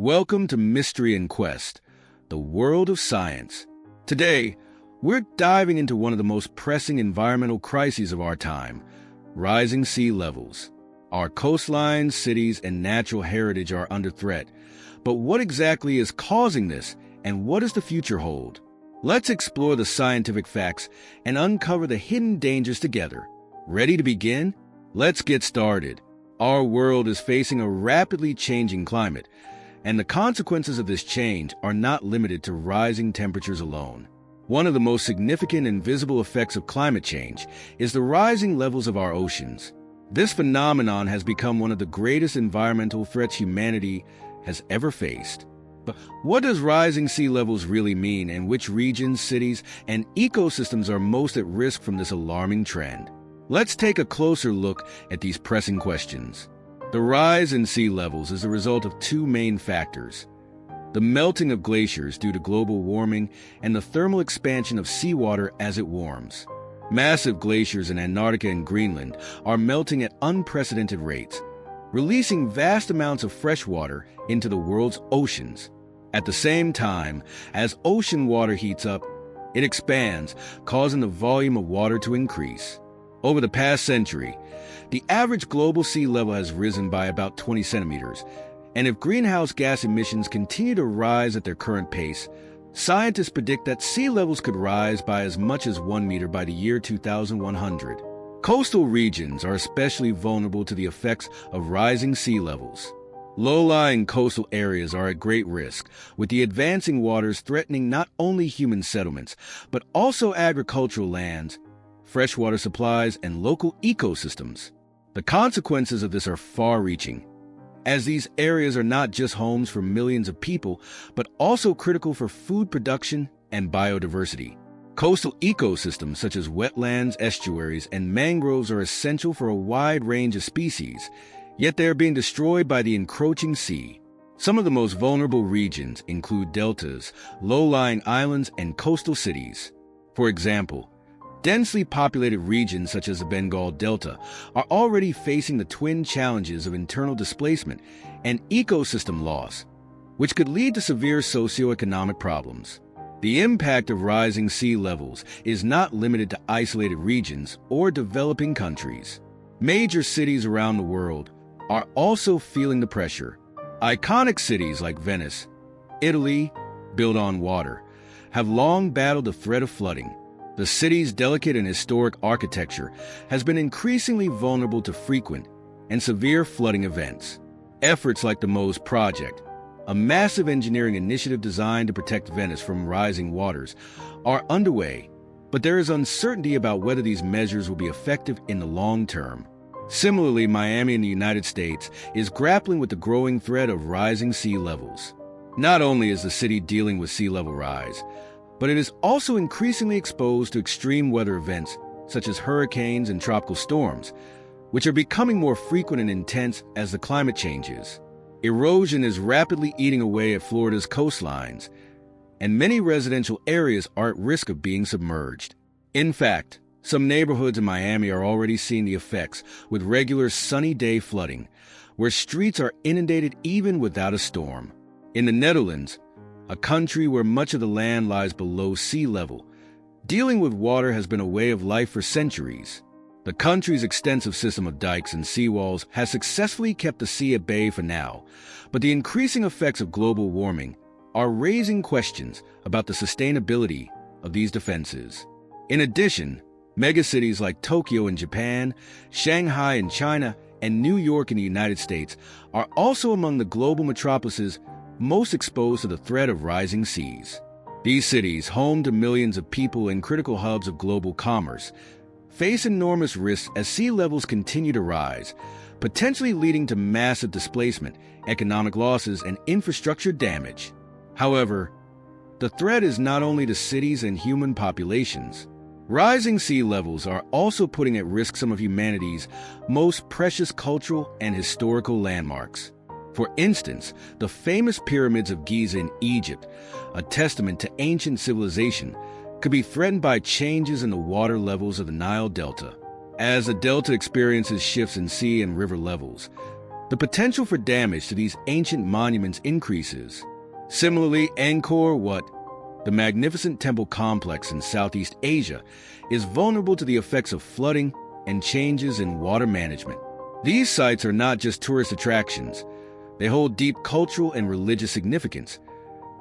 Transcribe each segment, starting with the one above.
Welcome to Mystery and Quest, the world of science. Today, we're diving into one of the most pressing environmental crises of our time, rising sea levels. Our coastlines, cities, and natural heritage are under threat. But what exactly is causing this, and what does the future hold? Let's explore the scientific facts and uncover the hidden dangers together. Ready to begin? Let's get started. Our world is facing a rapidly changing climate, and the consequences of this change are not limited to rising temperatures alone. One of the most significant and visible effects of climate change is the rising levels of our oceans. This phenomenon has become one of the greatest environmental threats humanity has ever faced. But what does rising sea levels really mean, and which regions, cities, and ecosystems are most at risk from this alarming trend? Let's take a closer look at these pressing questions. The rise in sea levels is the result of two main factors: the melting of glaciers due to global warming and the thermal expansion of seawater as it warms. Massive glaciers in Antarctica and Greenland are melting at unprecedented rates, releasing vast amounts of fresh water into the world's oceans. At the same time, as ocean water heats up, it expands, causing the volume of water to increase. Over the past century, the average global sea level has risen by about 20 centimeters, and if greenhouse gas emissions continue to rise at their current pace, scientists predict that sea levels could rise by as much as 1 meter by the year 2100. Coastal regions are especially vulnerable to the effects of rising sea levels. Low-lying coastal areas are at great risk, with the advancing waters threatening not only human settlements, but also agricultural lands, freshwater supplies, and local ecosystems. The consequences of this are far-reaching, as these areas are not just homes for millions of people, but also critical for food production and biodiversity. Coastal ecosystems such as wetlands, estuaries, and mangroves are essential for a wide range of species, yet they are being destroyed by the encroaching sea. Some of the most vulnerable regions include deltas, low-lying islands, and coastal cities. For example, densely populated regions such as the Bengal Delta are already facing the twin challenges of internal displacement and ecosystem loss, which could lead to severe socioeconomic problems. The impact of rising sea levels is not limited to isolated regions or developing countries. Major cities around the world are also feeling the pressure. Iconic cities like Venice, Italy, built on water, have long battled the threat of flooding. The city's delicate and historic architecture has been increasingly vulnerable to frequent and severe flooding events. Efforts like the MOSE Project, a massive engineering initiative designed to protect Venice from rising waters, are underway, but there is uncertainty about whether these measures will be effective in the long term. Similarly, Miami in the United States is grappling with the growing threat of rising sea levels. Not only is the city dealing with sea level rise, but it is also increasingly exposed to extreme weather events such as hurricanes and tropical storms, which are becoming more frequent and intense as the climate changes. Erosion is rapidly eating away at Florida's coastlines, and many residential areas are at risk of being submerged. In fact, some neighborhoods in Miami are already seeing the effects, with regular sunny day flooding, where streets are inundated even without a storm. In the Netherlands, a country where much of the land lies below sea level, dealing with water has been a way of life for centuries. The country's extensive system of dikes and seawalls has successfully kept the sea at bay for now, but the increasing effects of global warming are raising questions about the sustainability of these defenses. In addition, megacities like Tokyo in Japan, Shanghai in China, and New York in the United States are also among the global metropolises most exposed to the threat of rising seas. These cities, home to millions of people and critical hubs of global commerce, face enormous risks as sea levels continue to rise, potentially leading to massive displacement, economic losses, and infrastructure damage. However, the threat is not only to cities and human populations. Rising sea levels are also putting at risk some of humanity's most precious cultural and historical landmarks. For instance, the famous pyramids of Giza in Egypt, a testament to ancient civilization, could be threatened by changes in the water levels of the Nile Delta. As the delta experiences shifts in sea and river levels, the potential for damage to these ancient monuments increases. Similarly, Angkor Wat, the magnificent temple complex in Southeast Asia, is vulnerable to the effects of flooding and changes in water management. These sites are not just tourist attractions. They hold deep cultural and religious significance,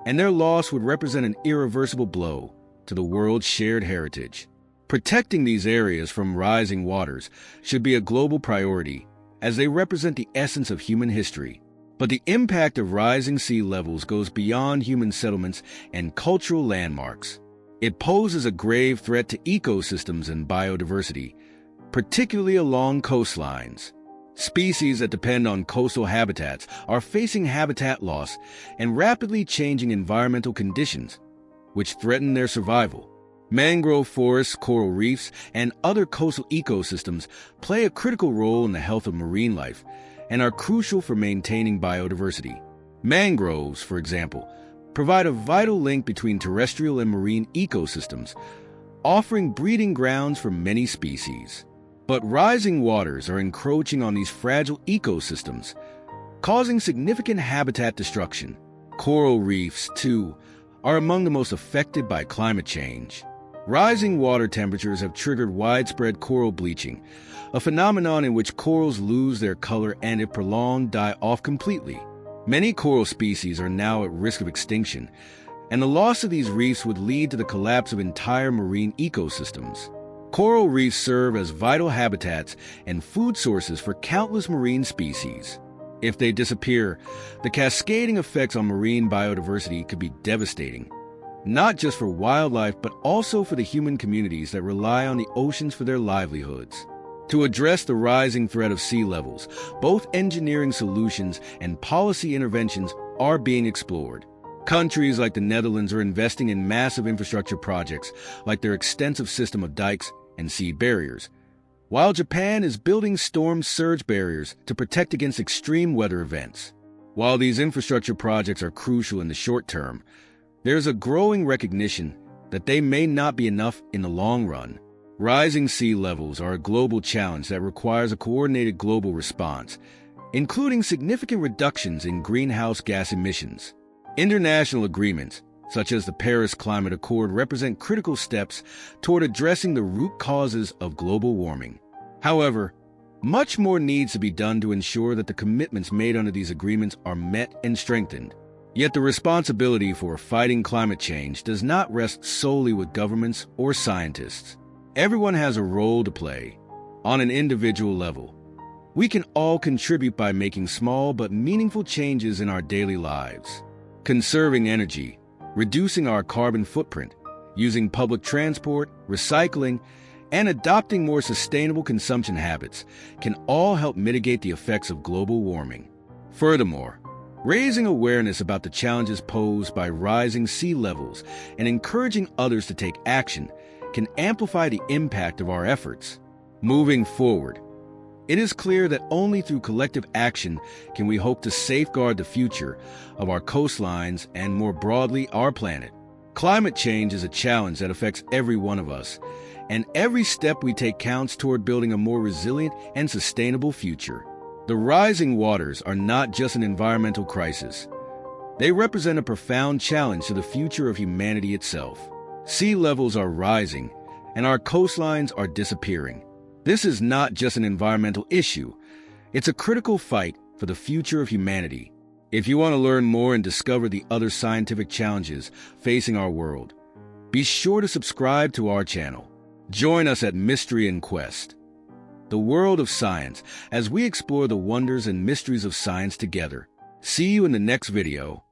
and their loss would represent an irreversible blow to the world's shared heritage. Protecting these areas from rising waters should be a global priority, as they represent the essence of human history. But the impact of rising sea levels goes beyond human settlements and cultural landmarks. It poses a grave threat to ecosystems and biodiversity, particularly along coastlines. Species that depend on coastal habitats are facing habitat loss and rapidly changing environmental conditions, which threaten their survival. Mangrove forests, coral reefs, and other coastal ecosystems play a critical role in the health of marine life and are crucial for maintaining biodiversity. Mangroves, for example, provide a vital link between terrestrial and marine ecosystems, offering breeding grounds for many species. But rising waters are encroaching on these fragile ecosystems, causing significant habitat destruction. Coral reefs, too, are among the most affected by climate change. Rising water temperatures have triggered widespread coral bleaching, a phenomenon in which corals lose their color and, if prolonged, die off completely. Many coral species are now at risk of extinction, and the loss of these reefs would lead to the collapse of entire marine ecosystems. Coral reefs serve as vital habitats and food sources for countless marine species. If they disappear, the cascading effects on marine biodiversity could be devastating, not just for wildlife but also for the human communities that rely on the oceans for their livelihoods. To address the rising threat of sea levels, both engineering solutions and policy interventions are being explored. Countries like the Netherlands are investing in massive infrastructure projects like their extensive system of dikes and sea barriers, while Japan is building storm surge barriers to protect against extreme weather events. While these infrastructure projects are crucial in the short term, there's a growing recognition that they may not be enough in the long run. Rising sea levels are a global challenge that requires a coordinated global response, including significant reductions in greenhouse gas emissions. International agreements, such as the Paris Climate Accord, represent critical steps toward addressing the root causes of global warming. However, much more needs to be done to ensure that the commitments made under these agreements are met and strengthened. Yet the responsibility for fighting climate change does not rest solely with governments or scientists. Everyone has a role to play. On an individual level, we can all contribute by making small but meaningful changes in our daily lives. Conserving energy, reducing our carbon footprint, using public transport, recycling, and adopting more sustainable consumption habits can all help mitigate the effects of global warming. Furthermore, raising awareness about the challenges posed by rising sea levels and encouraging others to take action can amplify the impact of our efforts. Moving forward, it is clear that only through collective action can we hope to safeguard the future of our coastlines and, more broadly, our planet. Climate change is a challenge that affects every one of us, and every step we take counts toward building a more resilient and sustainable future. The rising waters are not just an environmental crisis. They represent a profound challenge to the future of humanity itself. Sea levels are rising, and our coastlines are disappearing. This is not just an environmental issue. It's a critical fight for the future of humanity. If you want to learn more and discover the other scientific challenges facing our world, be sure to subscribe to our channel. Join us at Mystery and Quest, the world of science, as we explore the wonders and mysteries of science together. See you in the next video.